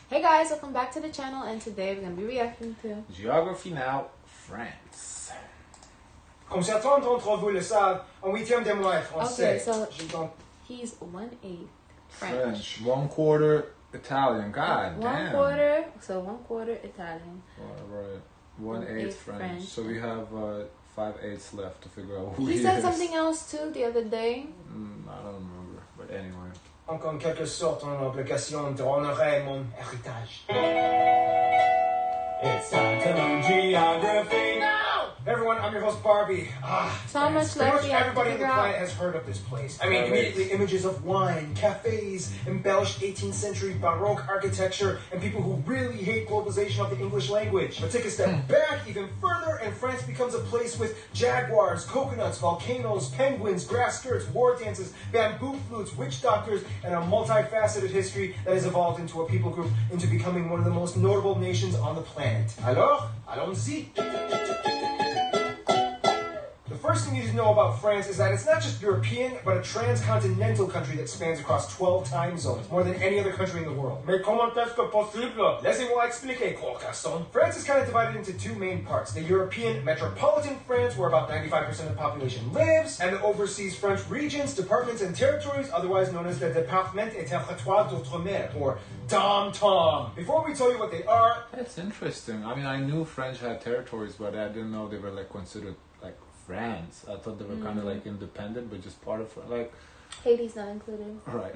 Hey guys, welcome back to the channel, and today we're going to be reacting to Geography Now, France. Comme certains d'entre vous le savent, en 8e des mois français. Okay, so he's 1/8 French. 1/4 Italian. God damn. 1/4, so 1/4 Italian. Right. 1/8 French. So we have 5/8 left to figure out who he he said is. something else too the other day. I don't remember, but anyway. Donc en quelque sorte, en obligation d'honorer mon héritage. It's time to learn geography now! Everyone, I'm your host Barbie. So much pretty left. much everybody on the planet has heard of this place. I mean, immediately images of wine, cafes, embellished 18th century Baroque architecture, and people who really hate globalization of the English language. But take a step back even further, and France becomes a place with jaguars, coconuts, volcanoes, penguins, grass skirts, war dances, bamboo flutes, witch doctors, and a multifaceted history that has evolved into a people group into becoming one of the most notable nations on the planet. Alors, allons-y! The first thing you need to know about France is that it's not just European, but a transcontinental country that spans across 12 time zones, more than any other country in the world. Mais comment est-ce que possible? Laissez-moi expliquer, Caucasson. France is kind of divided into two main parts. The European metropolitan France, where about 95% of the population lives, and the overseas French regions, departments, and territories, otherwise known as the Département et Territoire d'Outre-mer, or DOM-TOM. Before we tell you what they are... That's interesting. I mean, I knew French had territories, but I didn't know they were like considered like France. I thought they were kind of like independent, but just part of like. Haiti's not included. Right,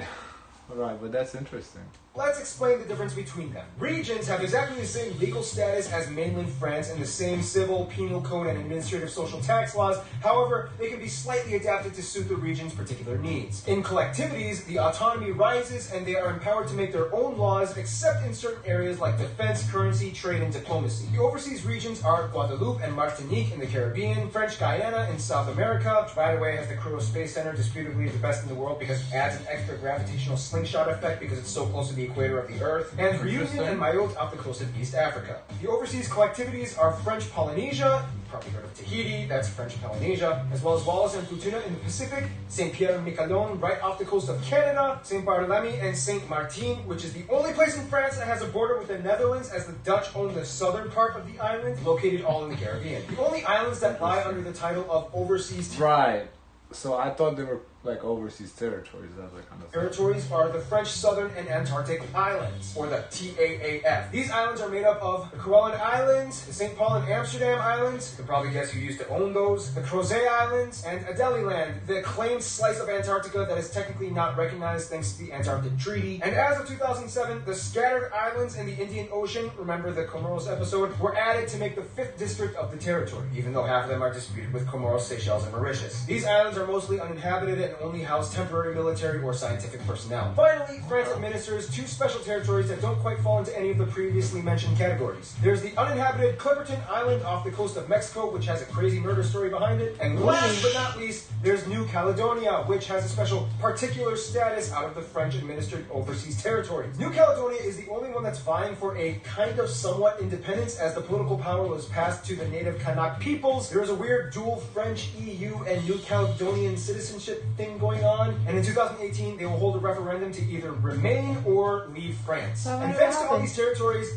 right. But that's interesting. Let's explain the difference between them. Regions have exactly the same legal status as mainland France and the same civil, penal code, and administrative social tax laws. However, they can be slightly adapted to suit the region's particular needs. In collectivities, the autonomy rises and they are empowered to make their own laws, except in certain areas like defense, currency, trade, and diplomacy. The overseas regions are Guadeloupe and Martinique in the Caribbean, French Guyana in South America, which by the way has the Kourou Space Center, disputably the best in the world because it adds an extra gravitational slingshot effect because it's so close to the equator of the Earth, and Reunion and Mayotte off the coast of East Africa. The overseas collectivities are French Polynesia, you've probably heard of Tahiti, that's French Polynesia, as well as Wallis and Futuna in the Pacific, Saint Pierre and Miquelon right off the coast of Canada, Saint Barthélemy and Saint Martin, which is the only place in France that has a border with the Netherlands, as the Dutch own the southern part of the island, located all in the Caribbean. The only islands that lie under the title of overseas Right. So I thought they were like overseas territories. That's like kind of territories are the French Southern and Antarctic Islands, or the TAAF. These islands are made up of the Kerguelen Islands, the St. Paul and Amsterdam Islands, you can probably guess who used to own those, the Crozet Islands, and Adélie, the claimed slice of Antarctica that is technically not recognized thanks to the Antarctic Treaty. And as of 2007, the scattered islands in the Indian Ocean, remember the Comoros episode, were added to make the 5th district of the territory, even though half of them are disputed with Comoros, Seychelles, and Mauritius. These islands are mostly uninhabited and only house temporary military or scientific personnel. Finally, France administers 2 special territories that don't quite fall into any of the previously mentioned categories. There's the uninhabited Clipperton Island off the coast of Mexico, which has a crazy murder story behind it. And last but not least, there's New Caledonia, which has a special particular status out of the French-administered overseas territories. New Caledonia is the only one that's vying for a kind of somewhat independence, as the political power was passed to the native Kanak peoples. There is a weird dual French EU and New Caledonian citizenship thing going on, and in 2018 they will hold a referendum to either remain or leave France. And thanks to all these territories,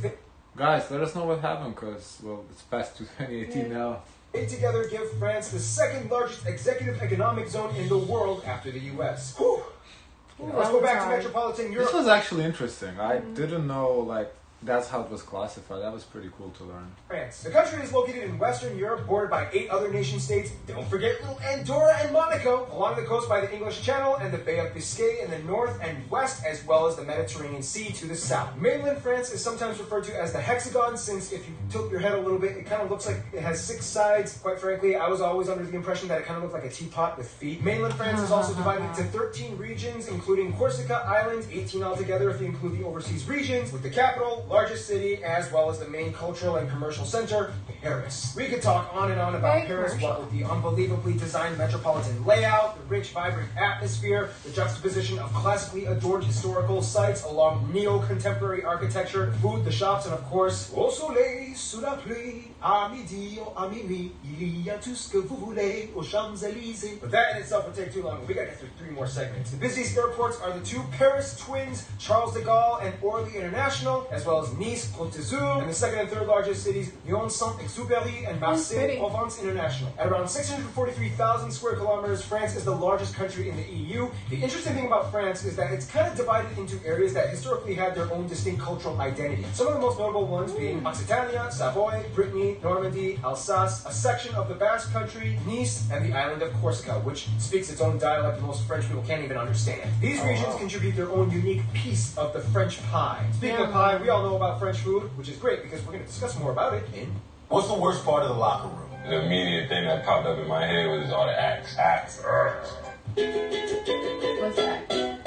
guys, let us know what happened, because well, it's past 2018 now. They together give France the 2nd largest executive economic zone in the world after the US. Whew. Let's go back to metropolitan Europe. This was actually interesting. I didn't know like that's how it was classified. That was pretty cool to learn. France. The country is located in Western Europe, bordered by 8 other nation-states. Don't forget little Andorra and Monaco, along the coast by the English Channel and the Bay of Biscay in the north and west, as well as the Mediterranean Sea to the south. Mainland France is sometimes referred to as the hexagon, since if you tilt your head a little bit, it kind of looks like it has 6 sides. Quite frankly, I was always under the impression that it kind of looked like a teapot with feet. Mainland France is also divided into 13 regions, including Corsica Islands, 18 altogether if you include the overseas regions, with the capital, largest city, as well as the main cultural and commercial center, Paris. We could talk on and on about Very Paris, commercial. what with the unbelievably designed metropolitan layout, the rich, vibrant atmosphere, the juxtaposition of classically adorned historical sites along neo-contemporary architecture, food, the shops, and of course, au soleil, sous la pluie, à midi, à minuit, il y a tout ce que vous voulez aux Champs-Élysées. But that in itself would take too long. We gotta get through 3 more segments. The busiest airports are the 2 Paris twins, Charles de Gaulle and Orly International, as well as Nice, Côte d'Azur, and the second and third largest cities, Lyon, Saint-Exupéry, and Marseille, pretty. Provence International. At around 643,000 square kilometers, France is the largest country in the EU. The interesting thing about France is that it's kind of divided into areas that historically had their own distinct cultural identity. Some of the most notable ones being Occitania, Savoy, Brittany, Normandy, Alsace, a section of the Basque Country, Nice, and the island of Corsica, which speaks its own dialect most French people can't even understand. These regions contribute their own unique piece of the French pie. Speaking of pie, we all know about French food, which is great because we're going to discuss more about it in... What's the worst part of the locker room? The immediate thing that popped up in my head was all the acts. What's that?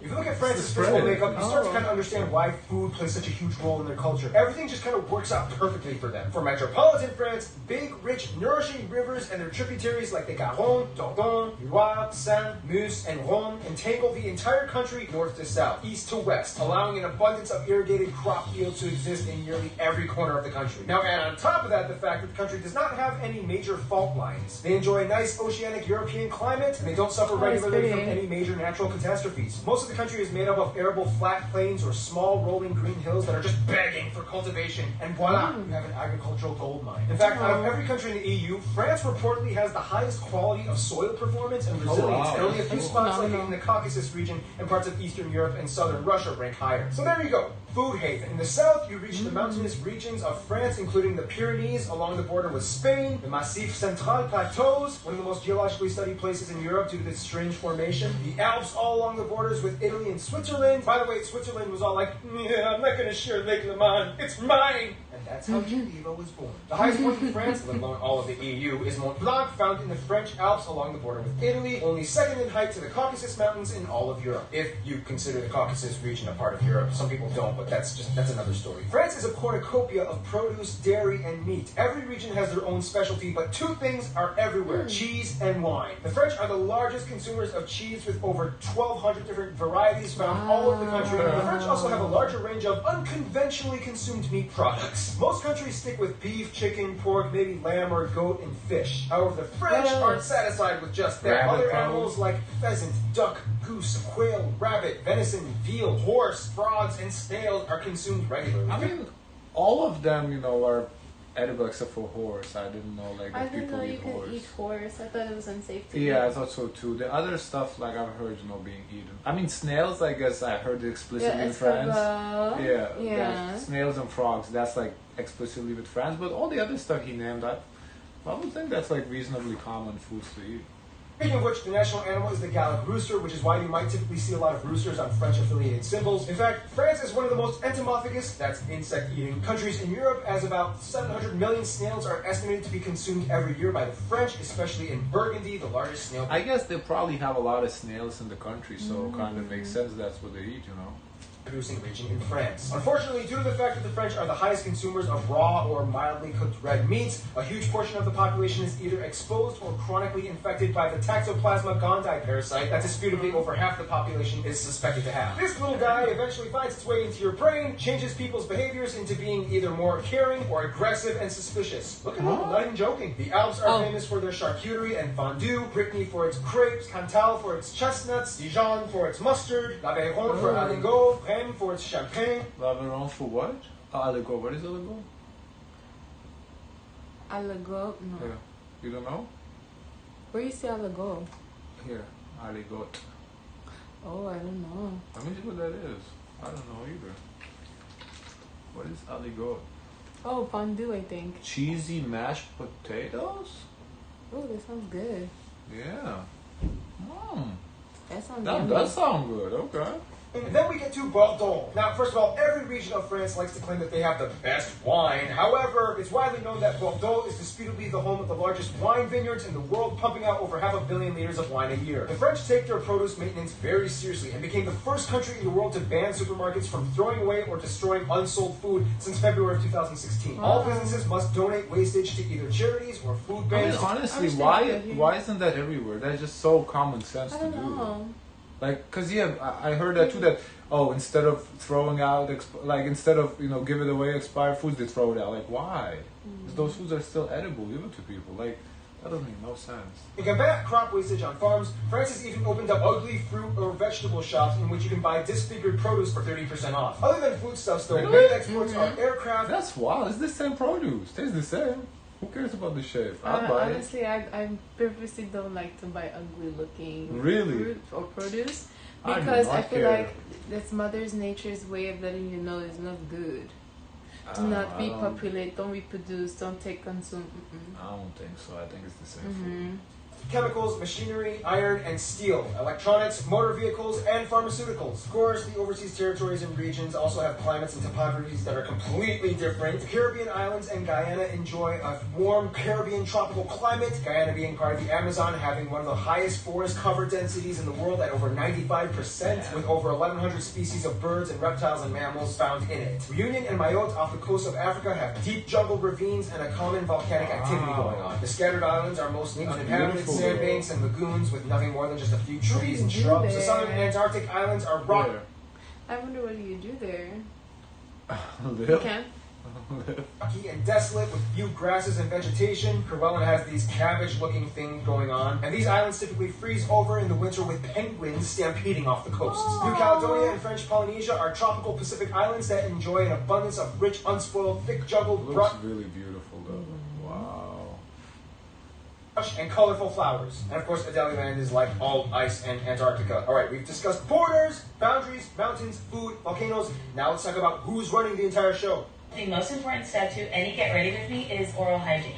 If you look at France's physical makeup, you start to kind of understand why food plays such a huge role in their culture. Everything just kind of works out perfectly for them. For metropolitan France, big, rich, nourishing rivers and their tributaries like the Garonne, Dordogne, Loire, Seine, Meuse, and Rhône entangle the entire country north to south, east to west, allowing an abundance of irrigated crop fields to exist in nearly every corner of the country. Now, add on top of that the fact that the country does not have any major fault lines. They enjoy a nice oceanic European climate, and they don't suffer regularly from any major natural catastrophes. Most of the country is made up of arable flat plains or small rolling green hills that are just begging for cultivation, and voila, you have an agricultural gold mine. In fact, out of every country in the EU, France reportedly has the highest quality of soil performance and resilience, and only a few spots like in the Caucasus region and parts of Eastern Europe and Southern Russia rank higher. So there you go. Food haven. In the south, you reach the mountainous regions of France, including the Pyrenees along the border with Spain, the Massif Central Plateaus, one of the most geologically studied places in Europe due to this strange formation, the Alps all along the borders with Italy and Switzerland. By the way, Switzerland was all like, yeah, I'm not going to share Lake Le Mans, it's mine! And that's how Geneva was born. The highest point in France, let alone all of the EU, is Mont Blanc, found in the French Alps along the border with Italy, only second in height to the Caucasus Mountains in all of Europe. If you consider the Caucasus region a part of Europe, some people don't, but that's another story. France is a cornucopia of produce, dairy, and meat. Every region has their own specialty, but 2 things are everywhere: cheese and wine. The French are the largest consumers of cheese with over 1,200 different varieties found all over the country. The French also have a larger range of unconventionally consumed meat products. Most countries stick with beef, chicken, pork, maybe lamb or goat, and fish. However, the French aren't satisfied with just that. Other animals like pheasant, duck, goose, quail, rabbit, venison, veal, horse, frogs, and snails are consumed regularly. I mean, all of them, you know, are edible except for horse. I didn't know like I that didn't people know you eat could horse. eat horse. I thought it was unsafe to eat. Yeah, I thought so too. The other stuff, like I've heard, you know, being eaten. I mean, snails. I guess I heard it explicitly in France. Yeah. Snails and frogs. That's like explicitly with France. But all the other stuff he named, I would think that's like reasonably common foods to eat. Speaking of which, the national animal is the Gallic rooster, which is why you might typically see a lot of roosters on French-affiliated symbols. In fact, France is one of the most entomophagous, that's insect-eating, countries in Europe, as about 700 million snails are estimated to be consumed every year by the French, especially in Burgundy, the largest snail. I guess they probably have a lot of snails in the country, so it kind of makes sense that's what they eat, you know. Producing region in France. Unfortunately, due to the fact that the French are the highest consumers of raw or mildly cooked red meats, a huge portion of the population is either exposed or chronically infected by the Toxoplasma gondii parasite that disputably over half the population is suspected to have. This little guy eventually finds its way into your brain, changes people's behaviors into being either more caring or aggressive and suspicious. Look at him, I'm not even joking. The Alps are famous for their charcuterie and fondue, Brittany for its crepes, Cantal for its chestnuts, Dijon for its mustard, l'Aveyron for aligot, for its champagne. L'Aveyron for what? Aligot. What is aligot? Aligot? No. Yeah. You don't know? Where you say aligot? Here. Aligot. Oh, I don't know. Let me see what that is. I don't know either. What is aligot? Oh, fondue, I think. Cheesy mashed potatoes? Oh, that sounds good. Yeah. That sounds That yummy. does sound good. Okay. And then we get to Bordeaux. Now, first of all, every region of France likes to claim that they have the best wine. However, it's widely known that Bordeaux is disputably the home of the largest wine vineyards in the world, pumping out over 500 million liters of wine a year. The French take their produce maintenance very seriously and became the first country in the world to ban supermarkets from throwing away or destroying unsold food since February of 2016. All businesses must donate wastage to either charities or food I mean, banks. honestly, why isn't that everywhere? That's just so common sense I to don't do. know. Like, cause yeah, I heard that too. That instead of throwing out, instead of give it away expired foods, they throw it out. Like, why? 'Cause those foods are still edible. Give it to people. Like, that doesn't make no sense. To combat crop wastage on farms, France has even opened up ugly fruit or vegetable shops in which you can buy disfigured produce for 30% off. Other than foodstuffs, though, Really? main exports are aircraft. That's wild. It's the same produce. Tastes the same. Who cares about the shape? I'll buy it. Honestly, I purposely don't like to buy ugly looking Really? fruit or produce I do because not I feel care. like that's Mother's Nature's way of letting you know it's not good. Do I not don't- repopulate, don't reproduce, don't take consume. I don't think so. I think it's the same food. Chemicals, machinery, iron, and steel, electronics, motor vehicles, and pharmaceuticals. Of course, the overseas territories and regions also have climates and topographies that are completely different. The Caribbean islands and Guyana enjoy a warm Caribbean tropical climate, Guyana being part of the Amazon, having one of the highest forest cover densities in the world at over 95%, with over 1,100 species of birds and reptiles and mammals found in it. Reunion and Mayotte off the coast of Africa have deep jungle ravines and a common volcanic activity going on. The scattered islands are mostly uninhabited, beautiful. sandbanks and lagoons with nothing more than just a few What do trees you and do shrubs. The there? southern Antarctic islands are rock. Where? I wonder what do you do there? You Live? can? Rocky and desolate with few grasses and vegetation. Kerguelen has these cabbage-looking things going on, and these islands typically freeze over in the winter with penguins stampeding off the coasts. New Caledonia and French Polynesia are tropical Pacific islands that enjoy an abundance of rich, unspoiled, thick jungle, Looks really beautiful though. Wow. and colorful flowers. And of course, Adelie Land is like all ice and Antarctica. All right, we've discussed borders, boundaries, mountains, food, volcanoes. Now let's talk about who's running the entire show. The most important step to any get ready with me is oral hygiene.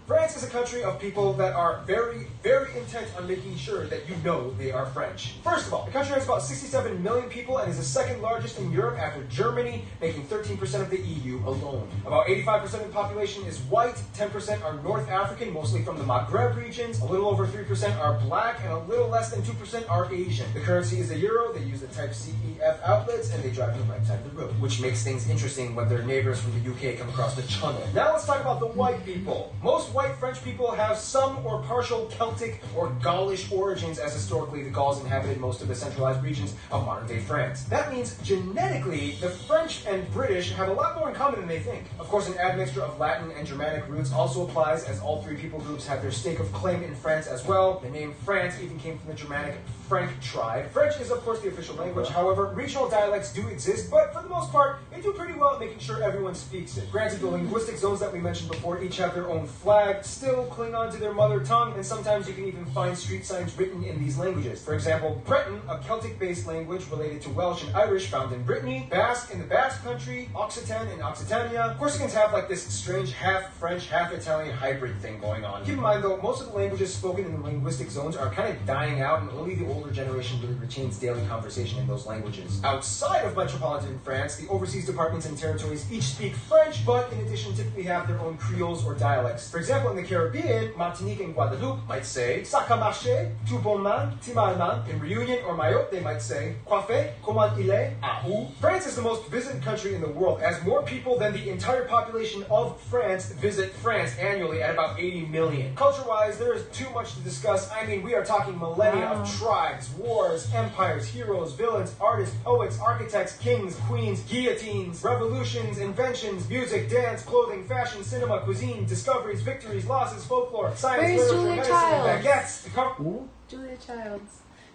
France is a country of people that are very, very intent on making sure that you know they are French. First of all, the country has about 67 million people and is the second largest in Europe after Germany, making 13% of the EU alone. About 85% of the population is white, 10% are North African, mostly from the Maghreb regions, a little over 3% are black, and a little less than 2% are Asian. The currency is the euro, they use the type CEF outlets, and they drive on the right side of the road, which makes things interesting when their neighbors from the UK come across the channel. Now let's talk about the white people. Most white French people have some or partial Celtic or Gaulish origins, as historically the Gauls inhabited most of the centralized regions of modern-day France. That means genetically, the French and British have a lot more in common than they think. Of course, an admixture of Latin and Germanic roots also applies, as all three people groups have their stake of claim in France as well. The name France even came from the Germanic Frank tribe. French is, of course, the official language. However, regional dialects do exist, but for the most part, they do pretty well at making sure everyone speaks it. Granted, the linguistic zones that we mentioned before each have their own flag, still cling on to their mother tongue, and sometimes you can even find street signs written in these languages. For example, Breton, a Celtic-based language related to Welsh and Irish found in Brittany, Basque in the Basque Country, Occitan in Occitania. Corsicans have like this strange half French, half Italian hybrid thing going on. Keep in mind though, most of the languages spoken in the linguistic zones are kind of dying out, and only the older generation really retains daily conversation in those languages. Outside of metropolitan France, the overseas departments and territories each speak French, but in addition typically have their own creoles or dialects. For example, in the Caribbean, Martinique and Guadeloupe might say "Ça a marché, tout bonnement, timalement." In Reunion or Mayotte, they might say "Quoi fait, comment il est, à où." France is the most visited country in the world, as more people than the entire population of France visit France annually at about 80 million. Culture-wise, there is too much to discuss. I mean, we are talking millennia of tribes, wars, empires, heroes, villains, artists, poets, architects, kings, queens, guillotines, revolutions, inventions, music, dance, clothing, fashion, cinema, cuisine, discoveries, victories, losses, folklore, science, Where's literature, Julia medicine, Childs? and baguettes. The com- Julia Childs.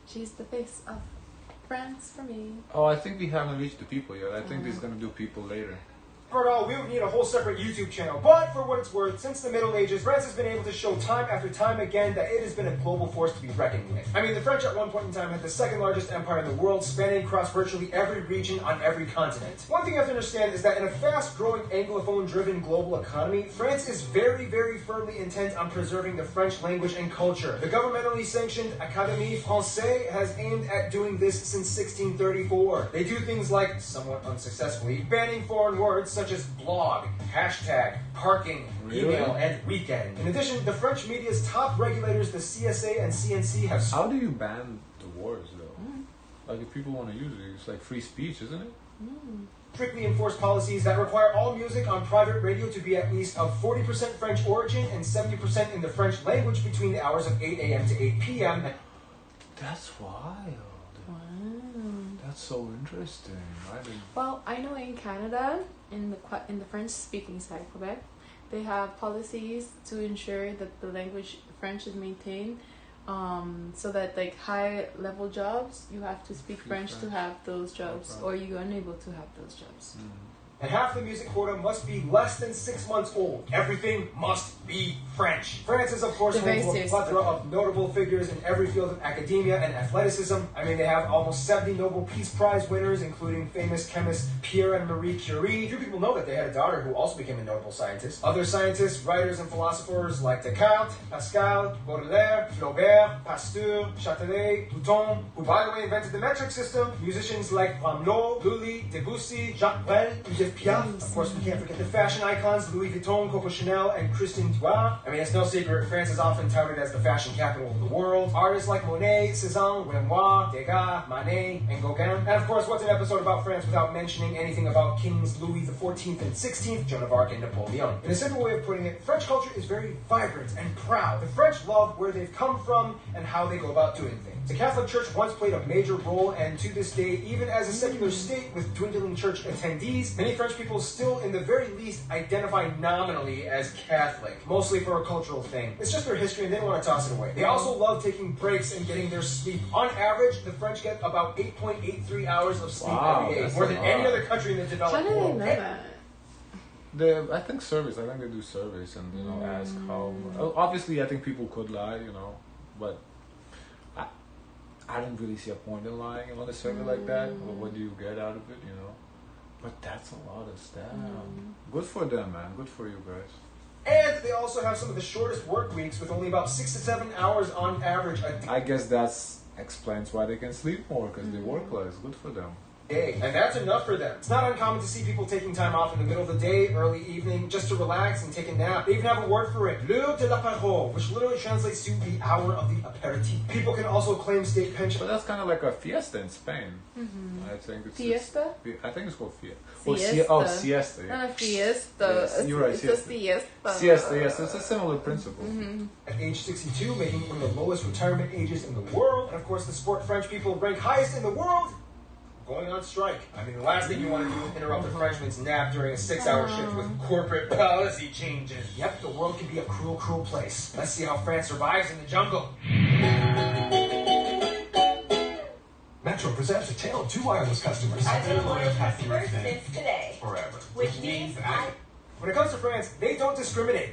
She's the face of France for me. Oh, I think we haven't reached the people yet. I think he's gonna do people later. For it all, we would need a whole separate YouTube channel. But for what it's worth, since the Middle Ages, France has been able to show time after time again that it has been a global force to be reckoned with. I mean, the French at one point in time had the second largest empire in the world, spanning across virtually every region on every continent. One thing you have to understand is that in a fast-growing Anglophone-driven global economy, France is very, very firmly intent on preserving the French language and culture. The governmentally sanctioned Académie Française has aimed at doing this since 1634. They do things like, somewhat unsuccessfully, banning foreign words such as blog, hashtag, parking, email, and weekend. In addition, the French media's top regulators, the CSA and CNC, have... How do you ban the words, though? Like, if people want to use it, it's like free speech, isn't it? strictly enforced policies that require all music on private radio to be at least of 40% French origin and 70% in the French language between the hours of 8 a.m. to 8 p.m. That's wild. Wow. That's so interesting. Well, I know in Canada, in the French-speaking side, Quebec, they have policies to ensure that the language French is maintained, so that like high-level jobs, you have to speak French to have those jobs, or you're unable to have those jobs. And half the music quota must be less than 6 months old. Everything must be French. France is, of course, home to a plethora of notable figures in every field of academia and athleticism. I mean, they have almost 70 Nobel Peace Prize winners, including famous chemists Pierre and Marie Curie. Few people know that they had a daughter who also became a notable scientist. Other scientists, writers, and philosophers like Descartes, Pascal, Baudelaire, Flaubert, Pasteur, Châtelet, Bouton, who, by the way, invented the metric system. Musicians like Rameau, Lully, Debussy, Jacques Brel, Piaf. Of course, we can't forget the fashion icons Louis Vuitton, Coco Chanel, and Christian Dior. I mean, it's no secret, France is often touted as the fashion capital of the world. Artists like Monet, Cézanne, Renoir, Degas, Manet, and Gauguin. And of course, what's an episode about France without mentioning anything about Kings Louis XIV and XVI, Joan of Arc, and Napoleon? In a simple way of putting it, French culture is very vibrant and proud. The French love where they've come from and how they go about doing things. The Catholic Church once played a major role, and to this day, even as a secular state with dwindling church attendees, many French people still, in the very least, identify nominally as Catholic, mostly for a cultural thing. It's just their history and they don't want to toss it away. They also love taking breaks and getting their sleep. On average, the French get about 8.83 hours of sleep every day, more than any other country in the developed world. How do they know that? I think surveys. I think they do surveys and ask how. Obviously, I think people could lie, but I don't really see a point in lying on a survey like that. Well, what do you get out of it, But that's a lot of stuff. Good for them, man. Good for you guys. And they also have some of the shortest work weeks with only about 6 to 7 hours on average a day. I guess that explains why they can sleep more, because they work less. Good for them. And that's enough for them. It's not uncommon to see people taking time off in the middle of the day, early evening, just to relax and take a nap. They even have a word for it, l'heure de l'apéro, which literally translates to the hour of the aperitif. People can also claim state pension. But that's kind of like a fiesta in Spain. I think it's Fiesta? I think it's called fiesta. Siesta. Siesta. Yeah. Not a fiesta. Yes, you're right, It's siesta. a siesta. Siesta, yes, it's a similar principle. At age 62, making one of the lowest retirement ages in the world. And of course, the sport French people rank highest in the world, going on strike. I mean, the last thing you want to do is interrupt a Frenchman's nap during a 6-hour shift with corporate policy changes. Yep, the world can be a cruel, cruel place. Let's see how France survives in the jungle. Metro presents a tale of two wireless customers. I've been loyal Have customer your thing since today, forever. which means I... When it comes to France, they don't discriminate.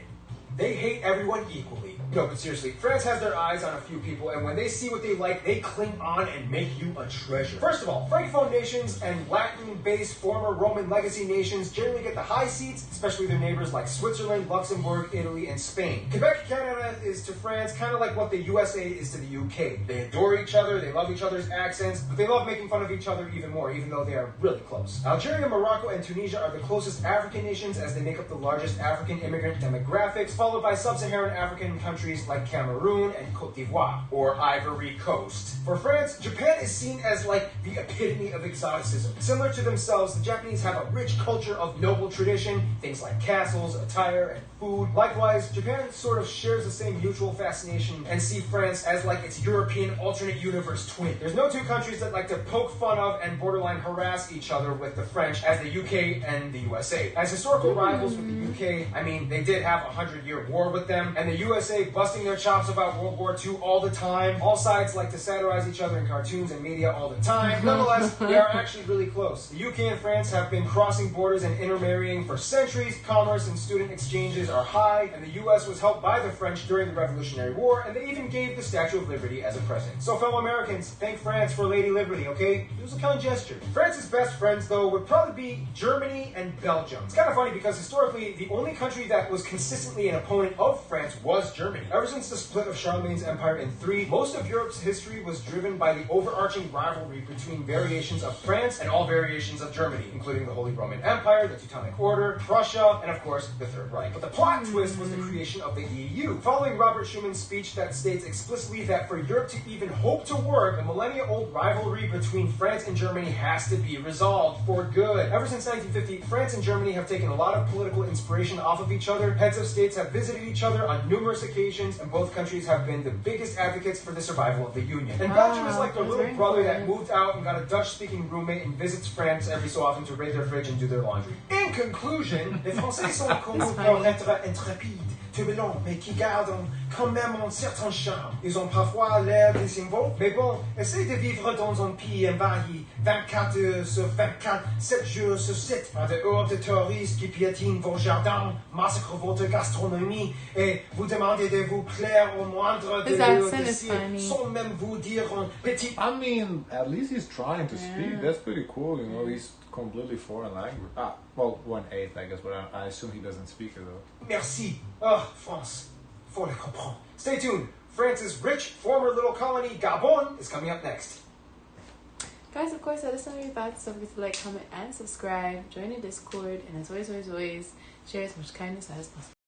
They hate everyone equally. No, but seriously, France has their eyes on a few people, and when they see what they like, they cling on and make you a treasure. First of all, Francophone nations and Latin-based former Roman legacy nations generally get the high seats, especially their neighbors like Switzerland, Luxembourg, Italy, and Spain. Quebec, Canada is to France kind of like what the USA is to the UK. They adore each other, they love each other's accents, but they love making fun of each other even more, even though they are really close. Algeria, Morocco, and Tunisia are the closest African nations as they make up the largest African immigrant demographics, followed by sub-Saharan African countries like Cameroon and Côte d'Ivoire, or Ivory Coast. For France, Japan is seen as like the epitome of exoticism. Similar to themselves, the Japanese have a rich culture of noble tradition, things like castles, attire, and food. Likewise, Japan sort of shares the same mutual fascination and see France as like its European alternate universe twin. There's no two countries that like to poke fun of and borderline harass each other with the French as the UK and the USA. As historical rivals with the UK, I mean, they did have a 100-year 100-year war with them, and the USA busting their chops about World War II all the time. All sides like to satirize each other in cartoons and media all the time. Nonetheless, they are actually really close. The UK and France have been crossing borders and intermarrying for centuries. Commerce and student exchanges are high, and the US was helped by the French during the Revolutionary War, and they even gave the Statue of Liberty as a present. So fellow Americans, thank France for Lady Liberty, okay? It was a kind gesture. France's best friends, though, would probably be Germany and Belgium. It's kind of funny because historically, the only country that was consistently an opponent of France was Germany. Ever since the split of Charlemagne's empire in three, most of Europe's history was driven by the overarching rivalry between variations of France and all variations of Germany, including the Holy Roman Empire, the Teutonic Order, Prussia, and of course, the Third Reich. But the plot twist was the creation of the EU. Following Robert Schumann's speech that states explicitly that for Europe to even hope to work, the millennia-old rivalry between France and Germany has to be resolved for good. Ever since 1950, France and Germany have taken a lot of political inspiration off of each other. Heads of states have visited each other on numerous occasions, and both countries have been the biggest advocates for the survival of the Union. And Belgium is like their little brother that moved out and got a Dutch-speaking roommate and visits France every so often to raid their fridge and do their laundry. In conclusion, les Français sont connus pour être intrépides, turbulents, mais qui gardent quand même un certain charme. Ils ont parfois l'air des symboles, mais bon, essayez de vivre dans un pays envahi 24 heures sur 24, 7 jours sur 7, en dehors de touristes qui piétinent vos jardins, massacrent votre gastronomie et vous demandez de vous plaire au moindre de leurs désirs, sans même vous dire un petit... I mean, at least he's trying to speak. That's pretty cool, you know. He's completely foreign language. Well, 1/8, I guess, but I assume he doesn't speak it though. Merci. Oh, France. Faut le comprendre. Stay tuned. France's rich former little colony, Gabon, is coming up next. Guys, of course, let us know your thoughts. Don't forget to like, comment, and subscribe. Join the Discord. And as always, share as much kindness as possible.